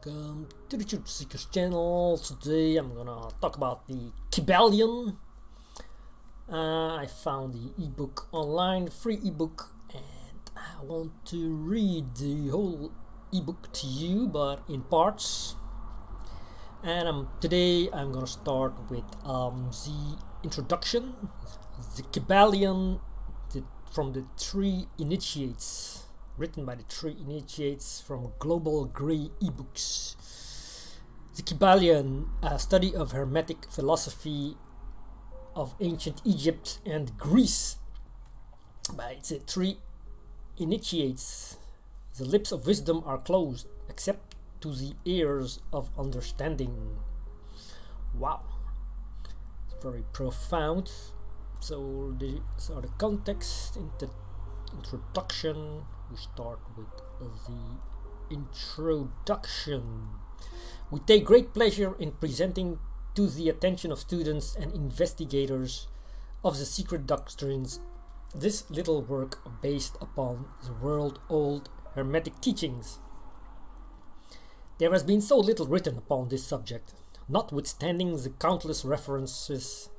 Welcome to the Truth Seekers channel. Today I'm gonna talk about the Kybalion. I found the ebook online, free ebook, and I want to read the whole ebook to you, but in parts. And today I'm gonna start with the introduction. The Kybalion from the Three Initiates. Written by the Three Initiates from Global Grey eBooks. The Kybalion, a study of Hermetic philosophy of ancient Egypt and Greece by the Three Initiates. The lips of wisdom are closed, except to the ears of understanding. Wow, it's very profound. So these are the context in the introduction. We start with the introduction. We take great pleasure in presenting to the attention of students and investigators of the secret doctrines this little work based upon the world-old Hermetic teachings. There has been so little written upon this subject, notwithstanding the countless references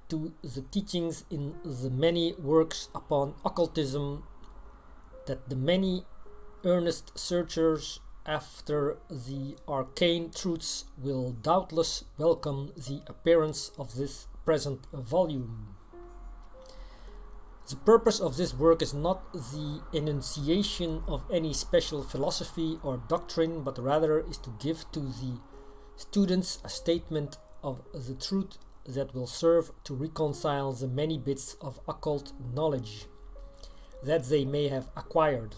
to the teachings in the many works upon occultism, that the many earnest searchers after the arcane truths will doubtless welcome the appearance of this present volume. The purpose of this work is not the enunciation of any special philosophy or doctrine, but rather is to give to the students a statement of the truth that will serve to reconcile the many bits of occult knowledge that they may have acquired,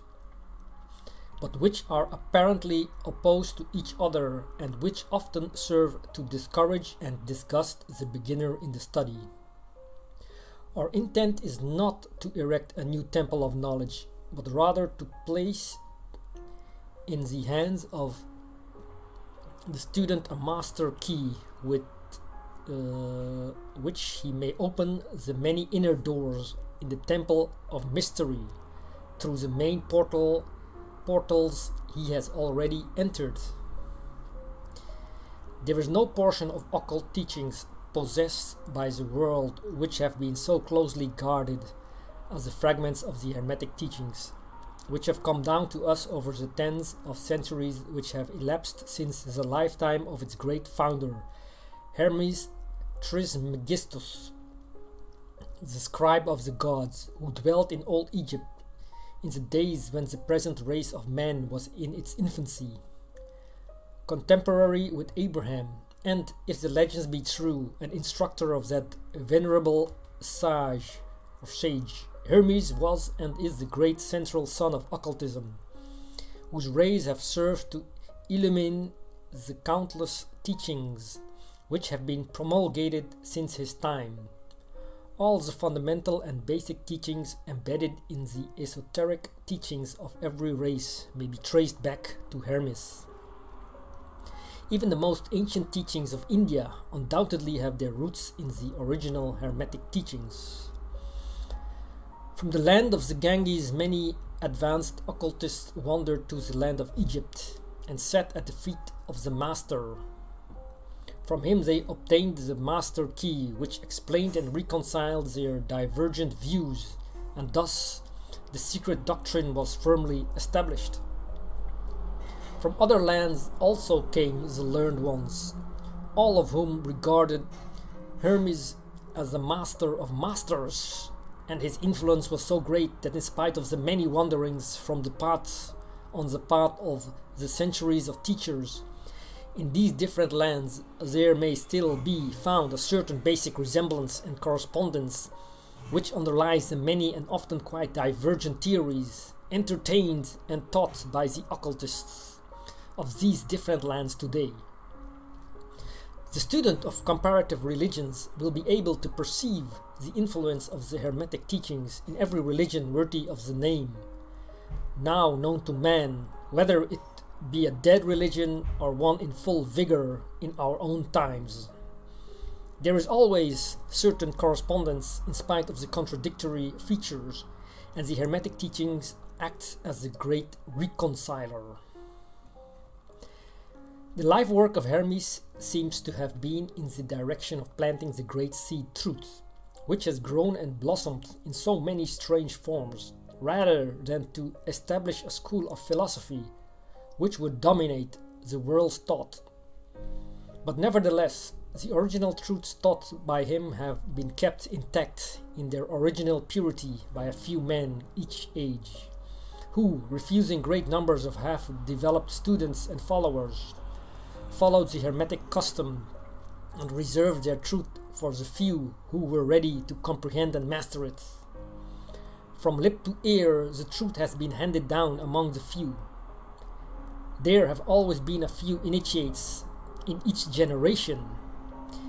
but which are apparently opposed to each other and which often serve to discourage and disgust the beginner in the study. Our intent is not to erect a new temple of knowledge, but rather to place in the hands of the student a master key with which he may open the many inner doors in the temple of mystery through the main portals he has already entered. There is no portion of occult teachings possessed by the world which have been so closely guarded as the fragments of the Hermetic teachings, which have come down to us over the tens of centuries which have elapsed since the lifetime of its great founder, Hermes Trismegistus, the scribe of the gods, who dwelt in old Egypt in the days when the present race of man was in its infancy, contemporary with Abraham, and, if the legends be true, an instructor of that venerable sage. Hermes was and is the great central sun of occultism, whose rays have served to illumine the countless teachings which have been promulgated since his time. All the fundamental and basic teachings embedded in the esoteric teachings of every race may be traced back to Hermes. Even the most ancient teachings of India undoubtedly have their roots in the original Hermetic teachings. From the land of the Ganges, many advanced occultists wandered to the land of Egypt and sat at the feet of the master. From him they obtained the master key, which explained and reconciled their divergent views, and thus the secret doctrine was firmly established. From other lands also came the learned ones, all of whom regarded Hermes as the master of masters, and his influence was so great that in spite of the many wanderings from the path on the path of the centuries of teachers, in these different lands there may still be found a certain basic resemblance and correspondence which underlies the many and often quite divergent theories entertained and taught by the occultists of these different lands today. The student of comparative religions will be able to perceive the influence of the Hermetic teachings in every religion worthy of the name, now known to man, whether it be a dead religion or one in full vigor in our own times. There is always certain correspondence in spite of the contradictory features, and the Hermetic teachings act as the great reconciler. The life work of Hermes seems to have been in the direction of planting the great seed truth, which has grown and blossomed in so many strange forms, rather than to establish a school of philosophy which would dominate the world's thought. But nevertheless, the original truths taught by him have been kept intact in their original purity by a few men each age, who, refusing great numbers of half-developed students and followers, followed the Hermetic custom and reserved their truth for the few who were ready to comprehend and master it. From lip to ear, the truth has been handed down among the few. There have always been a few initiates in each generation,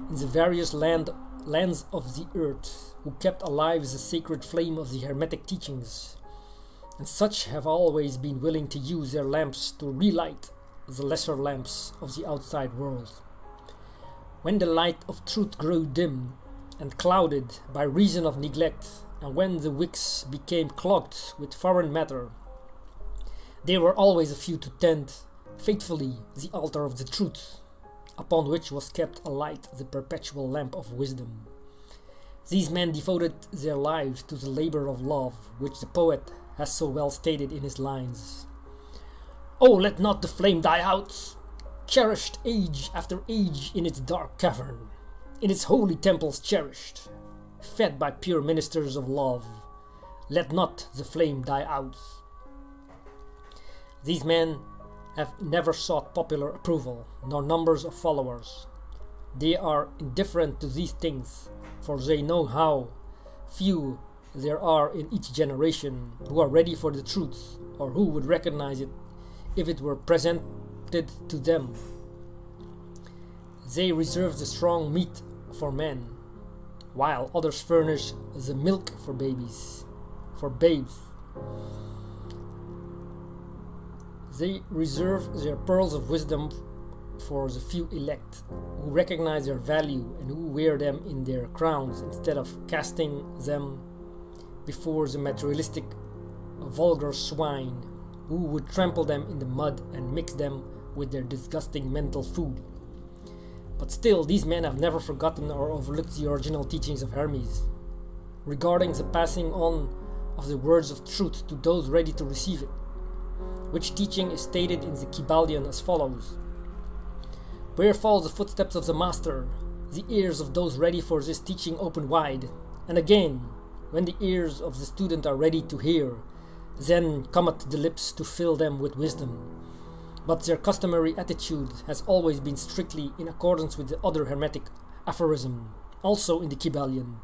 in the various lands of the earth, who kept alive the sacred flame of the Hermetic teachings, and such have always been willing to use their lamps to relight the lesser lamps of the outside world. When the light of truth grew dim and clouded by reason of neglect, and when the wicks became clogged with foreign matter, there were always a few to tend faithfully the altar of the truth, upon which was kept alight the perpetual lamp of wisdom. These men devoted their lives to the labor of love, which the poet has so well stated in his lines. "Oh, let not the flame die out, cherished age after age in its dark cavern, in its holy temples cherished, fed by pure ministers of love. Let not the flame die out." These men have never sought popular approval, nor numbers of followers. They are indifferent to these things, for they know how few there are in each generation who are ready for the truth, or who would recognize it if it were presented to them. They reserve the strong meat for men, while others furnish the milk for babes. They reserve their pearls of wisdom for the few elect, who recognize their value and who wear them in their crowns instead of casting them before the materialistic vulgar swine, who would trample them in the mud and mix them with their disgusting mental food. But still, these men have never forgotten or overlooked the original teachings of Hermes, regarding the passing on of the words of truth to those ready to receive it, which teaching is stated in the Kybalion as follows: "Where fall the footsteps of the master, the ears of those ready for this teaching open wide, and again, when the ears of the student are ready to hear, then cometh the lips to fill them with wisdom. But their customary attitude has always been strictly in accordance with the other Hermetic aphorism, also in the Kybalion: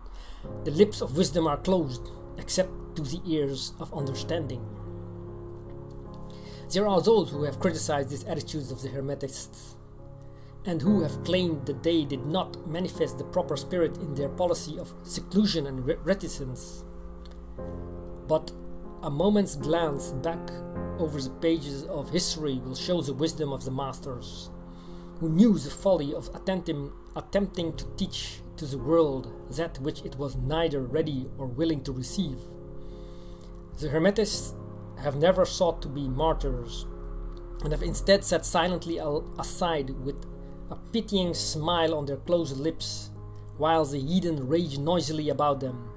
the lips of wisdom are closed, except to the ears of understanding." There are those who have criticized these attitudes of the Hermetists, and who have claimed that they did not manifest the proper spirit in their policy of seclusion and reticence. But a moment's glance back over the pages of history will show the wisdom of the masters, who knew the folly of attempting to teach to the world that which it was neither ready or willing to receive. The Hermetists have never sought to be martyrs, and have instead sat silently aside with a pitying smile on their closed lips, while the heathen rage noisily about them,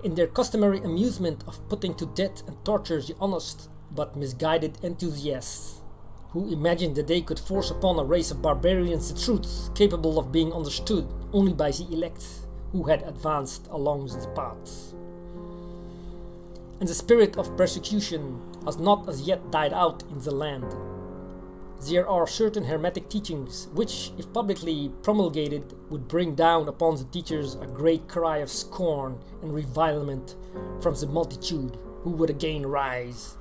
in their customary amusement of putting to death and torture the honest but misguided enthusiasts, who imagined that they could force upon a race of barbarians the truth capable of being understood only by the elect who had advanced along the paths. And the spirit of persecution has not as yet died out in the land. There are certain Hermetic teachings which, if publicly promulgated, would bring down upon the teachers a great cry of scorn and revilement from the multitude, who would again raise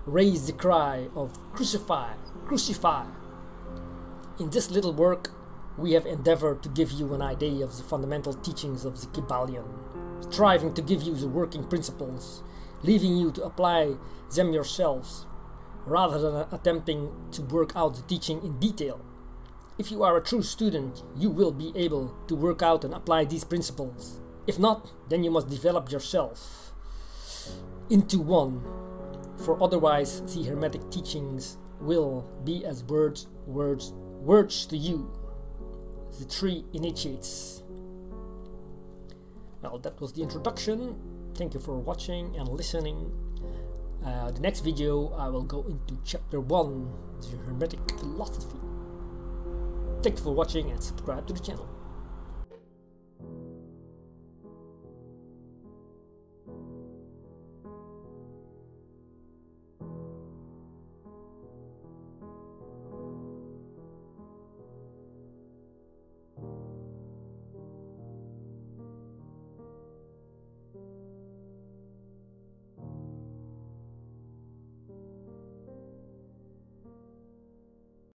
the cry of "Crucify! Crucify!" In this little work, we have endeavored to give you an idea of the fundamental teachings of the Kybalion, striving to give you the working principles, leaving you to apply them yourselves, rather than attempting to work out the teaching in detail. If you are a true student, you will be able to work out and apply these principles. If not, then you must develop yourself into one, for otherwise the Hermetic teachings will be as words, words, words to you. The three initiates. Well, that was the introduction. Thank you for watching and listening. The next video I will go into chapter 1, the Hermetic philosophy. Thank you for watching and subscribe to the channel.